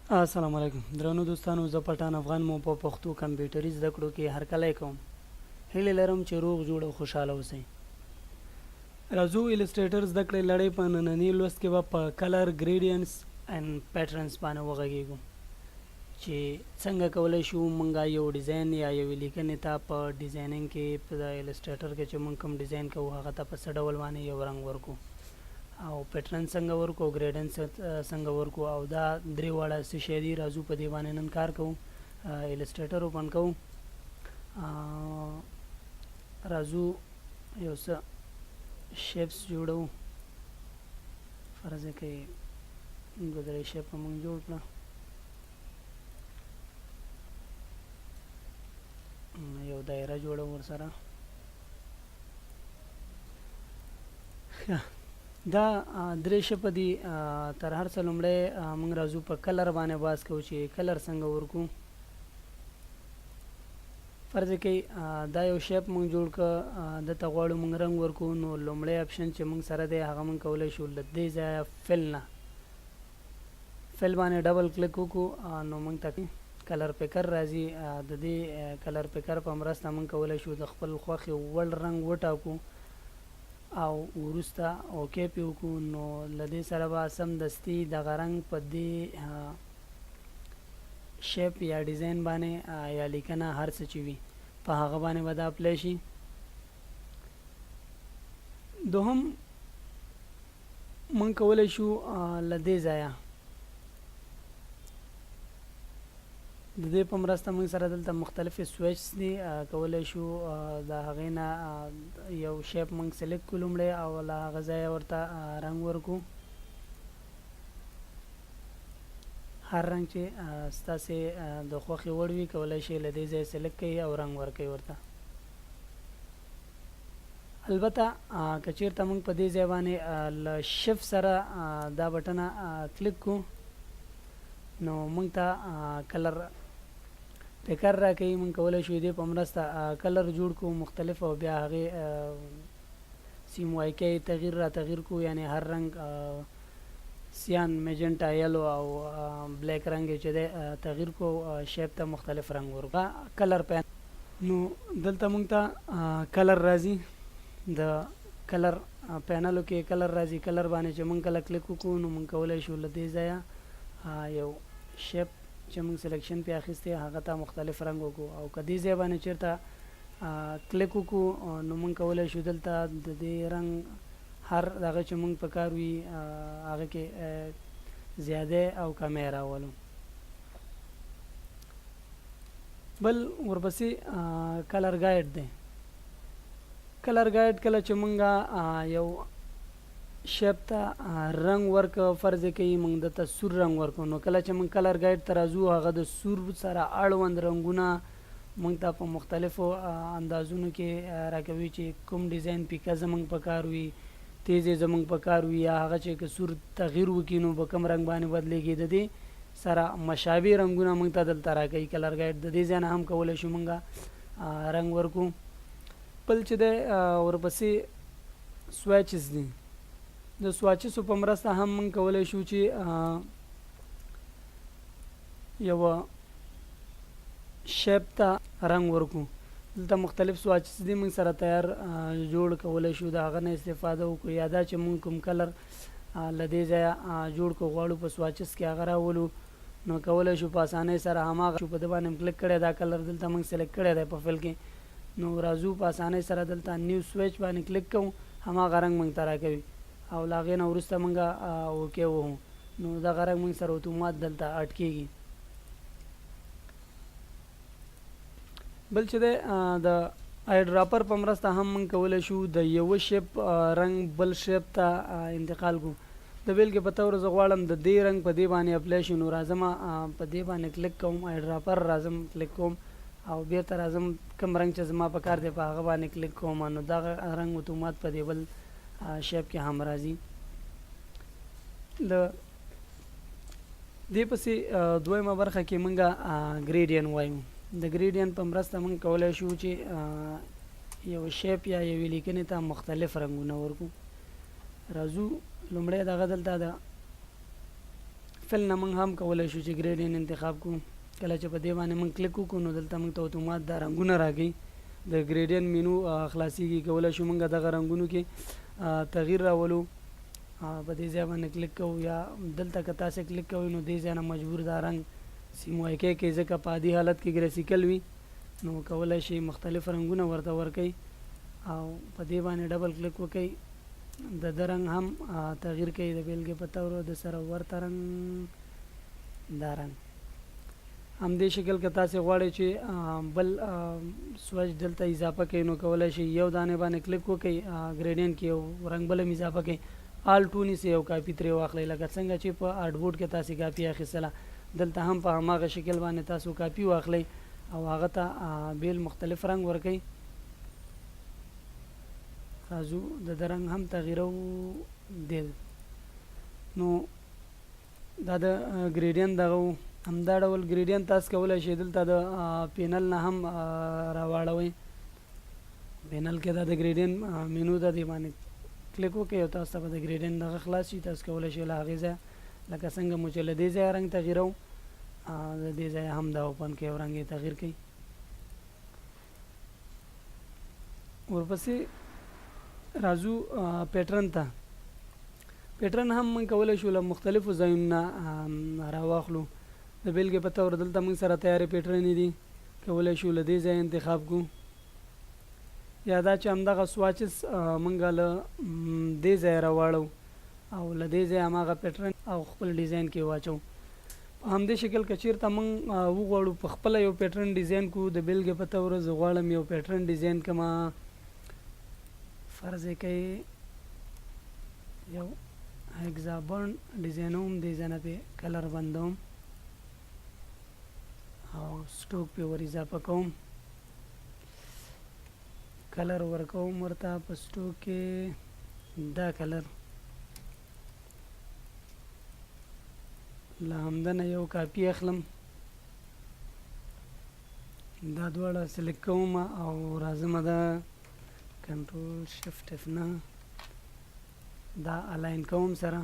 السلام علیکم درنو دوستانو، زه پټان افغان مو په پښتو کمپیوټري زده کړو کې هرکلی کوم. هیله لرم چې روغ جوړ او خوشحاله اوسئ. راځو ایلسټریټر زده کړې لړۍ په ننني لوست کې به په کلر ګریډینټس اینډ پیټرنز باندې وغږیږو چې څنګه کولی شو موږ یو ډیزاین یا یوې لیکنې ته په ډیزاینینګ کې په ایلسټریټر کې چې موږ کوم ډیزاین کوو هغه ته په څه ډول باندې یو رنګ ورکو او پیټرن څنګه ورکو او ګریډنس څنګه ورکو او دا درې واړه څه شی دي. راځو په دې باندې نن کار کوو. ایلسټریټر اوپن کوو. راځو یو څه شیپس جوړو. فرض کې دوه درې شیپ موږ جوړ کړه. یو دایره جوړو ورسره. دا درې شپه دي. تر هر څه لومړی موږ راځو په کلر باندې باز کوو چې کلر څنګه ورکو. فرض کوي دا یو شیپ موږ جوړ کړ، دته غواړو موږ رنګ ورکو. نو لومړی اپشن چې موږ سره دی هغه موږ کولی شو له دې ځایه فل باندې ډبل کلیک وکړو. نو موږ ته کلر پیکر راځي. د دې کلر پیکر په مرسته موږ کولی شو د خپل خوښې وړ رنګ وټاکو او وروسته اوکې پې وکړو. نو له دې سره به سمدستي دغه رنګ په دې شیپ یا ډیزاین باندې یا لیکنه هر څه چې وي په هغه باندې به دا اپلی شي. دوهم موږ کولی شو له دې ځایه د دې په مرسته موږ سره دلته مختلفې سویچز دي. کولی شو د هغې نه یو شیپ موږ سلیکټ کړو لومړی او له هغه ځایه ورته رنګ ورکړو. هر رنګ چې ستاسې د خوښې وړ وي کولی شئ له دې ځایه سلیکټ کړئ او رنګ ورکړئ ورته. البته که چېرته موږ په دې ځای باندې له شفت سره دا بټنه کلیک کړو نو موږ ته کلر پیکر راکوي. موږ کولی شو دې په مرسته کلر جوړ کړو مختلف او بیا هغې سیم وایکۍ تغییر را تغییر کړو، یعنی هر رنګ سیان، میجنټا، یلو او بلیک رنګ چې دی تغییر کړو، شیپ ته مختلف رنګ ورکړو. کلر پین نو دلته موږ ته کلر راځي. د کلر پینلو کې کلر راځي. کلر باندې چې موږ کله کلیک وکړو نو موږ کولی شو له دې ځایه یو شیپ چې موږ سلیکشن پې اخیستی هغه ته مختلف رنګ وکړو. او که دې ځای باندې چېرته کلیک وکړو نو موږ کولی شو دلته د دې رنګ هر دغه چې موږ په کار وي هغه کې زیاده او کمی راولو. بل ورپسې کلر ګایډ دی. کلر ګایډ کله چې موږ یو شیپ ته رنګ ورکړو، فرض کوي موږ دته سور رنګ ورکړو، نو کله چې موږ کلر ګایډ ته راځو هغه د سور سره اړوند رنګونه موږ ته په مختلفو اندازونو کې راکوي چې کوم ډیزاین پیکه زموږ په کار وي، تیزې زموږ په کار وي، یا هغه چې که سور تغییر وکړي نو په کوم رنګ باندې بدلیږي. د دې سره مشابه رنګونه موږ ته دلته راکوي کلر ګایډ. د دې ځای نه هم کولی شو موږ رنګ ورکړو. بل چې دی ورپسې سویچز دي. د سواچسو په مرسته هم موږ کولی شو چې یوه شیپ ته رنګ ورکړو. دلته مختلف سواچس دي موږ سره تیار جوړ کولی شو، د هغه نه استفاده وکړو. یا دا چې موږ کوم کلر له دې ځایه جوړ کړو غواړو په سواچس کې هغه راولو نو کولی شو په اسانۍ سره هماغه شو په ده باندې کلیک کړی دا کلر دلته موږ سلیکټ کړی دی په فل کې. نو راځو په اسانۍ سره دلته نیو سویچ باندې کلیک کوو، هماغه رنګ موږ ته راکوي او له هغې نه وروسته موږ اوکې ووهو نو دغه رنګ موږ سره اتومات دلته اډ کېږي. بل چې دی د آی ډراپر په مرسته هم موږ کولی شو د یوه شیپ رنګ بل شیپ ته انتقال کړو. د بیلګې په طور زه غواړم د دې رنګ په دې باندې اپلی شي، نو راځم په دې باندې کلیک کوم، آی ډراپر راځم کلیک کوم او بیرته راځم کوم رنګ چې زما په کار دی په هغه باندې کلیک کوم نو دغه رنګ اتومات په دې بل شیپ کې هم راځي. د دې پسې دویمه برخه کې موږ ګریډین وایو. د ګریډین په مرسته موږ کولی شو چې یو شیپ یا یوې لیکنې ته مختلف رنګونه ورکړو. راځو لومړی دغه دلته د فل نه موږ هم کولی شو چې ګریډین انتخاب کړو. کله چې په دې باندې موږ کلیک وکړو نو دلته موږ ته اتومات دا رنګونه راکوي، د ګریډین مینو خلاصیږي. کولی شو موږ دغه رنګونو کې تغییر راولو. په دې ځای باندې کلیک کوو یا دلته که تاسې کلیک کوئ نو دې ځای نه مجبور دا رنګ سیموایکۍ کوي، ځکه په عادي حالت کې ګریسیکل وي نو کولی شي مختلف رنګونه ورته ورکوي. او په دې باندې ډبل کلیک وکړئ، د ده رنګ هم تغییر کوي. د بیلګې په طور د سره ورته رنګ دا رنګ همدې شکل که تاسې غواړئ چې بل سوچ دلته اضافه کوئ نو کولی شئ یو دانې باندې کلیک وکړئ، ګریډین کې یو رنګ بل هم اضافه کوئ، آل ټو نیسئ او کاپي ترې واخلئ. لکه څنګه چې په آرټبورډ کې تاسې کاپي اخیستله، دلته هم په هماغه شکل باندې تاسو کاپي واخلئ او هغه ته بیل مختلف رنګ ورکوئ. راځو د ده رنګ هم تغییرو دی. نو دا د ګریډین دغه همدا ډول ګریډین تاسو کولی شئ دلته د پینل نه هم راواړوئ. پینل کې دا د ګریډین مینو ده، دې باندې کلیک وکړئ او تاسو ته به د ګریډین دغه خلاص شي. تاسو کولی شئ له هغې ځایه لکه څنګه مو چې له دې ځایه رنګ تغییروو، د دې ځایه هم دا اوپن کړئ او رنګ یې تغییر کړئ. ورپسې راځو پیټرن ته. پیټرن هم موږ کولی شو له مختلفو ځایونو نه راواخلو. د بیلګې په طور دلته موږ سره تیارې پیټرنې دي، کولی شو له دې ځایه انتخاب کړو. یا دا چې همدغه سواچس موږ له دې ځایه راواړو او له دې ځایه هماغه پیټرن او خپل ډیزاین کې واچو. په همدې شکل که چېرته موږ وغواړو په خپله یو پیټرن ډیزاین کړو، د بیلګې په طور زه غواړم یو پیټرن ډیزاین کړمه، فرض کوي یو هیګزابرن ډیزاینوم، دې ځای نه پې کلر بندوم او سټوک پې ور اضافه کوم، کلر ورکوم ورته په سټوک کې دا کلر. له همده نه یو کاپي اخلم، دا دواړه سلیکټ کوم او راځم دا کنټرول شفټ اف نه دا الاین کوم سره.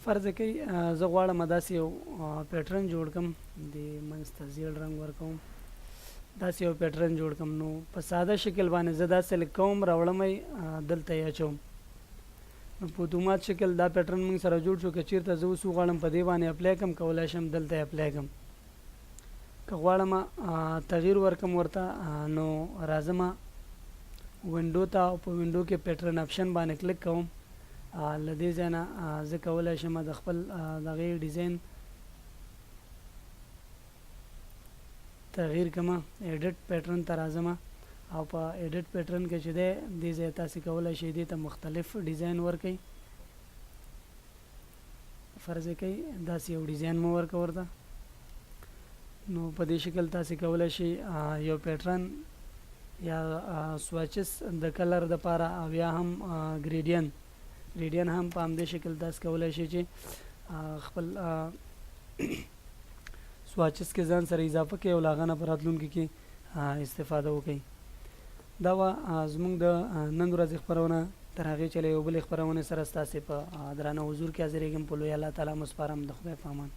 فرض کوي زه غواړم داسې یو پیټرن جوړ کړم، د منځ ته زیړ رنګ ورکوم، داسې یو پیټرن جوړ کړم. نو په ساده شکل باندې زه دا سلیکټ کوم، راوړم یې دلته یې اچوم. نو په اتومات شکل دا پیټرن موږ سره جوړ شو. که چېرته زه اوس وغواړم په دې باندې اپلای کړم، کولی شم دلته یې اپلای کړم. که غواړم تغییر ورکړم ورته نو راځم وینډو ته او په وینډو کې پیټرن آپشن باندې کلیک کوم. له دې ځای نه زه کولی شم د خپل دغې ډیزاین تغییر کړم، ایډیټ پیټرن ته راځم او په ایډیټ پیټرن کې چې دی دې ځای تاسې کولی شئ دې ته مختلف ډیزاین ورکړئ. فرض کوي داسې یو ډیزاین مو ورکړه ورته. نو په دې شکل تاسې کولی شئ یو پیټرن یا سواچس د کلر دپاره او یا هم ګریډین هم په همدې شکل تاسې کولی شئ چې خپل سواچس کې ځان سره اضافه کړئ او له هغه نه په راتلونکي کې استفاده وکړئ. دا وه زموږ د نن ورځې خپرونه. تر هغې چې له یو بلې خپرونې سره ستاسې په درانه حضور کې حاضرېږم. په لوی الله تعالی مو سپارم. د خدای په امان.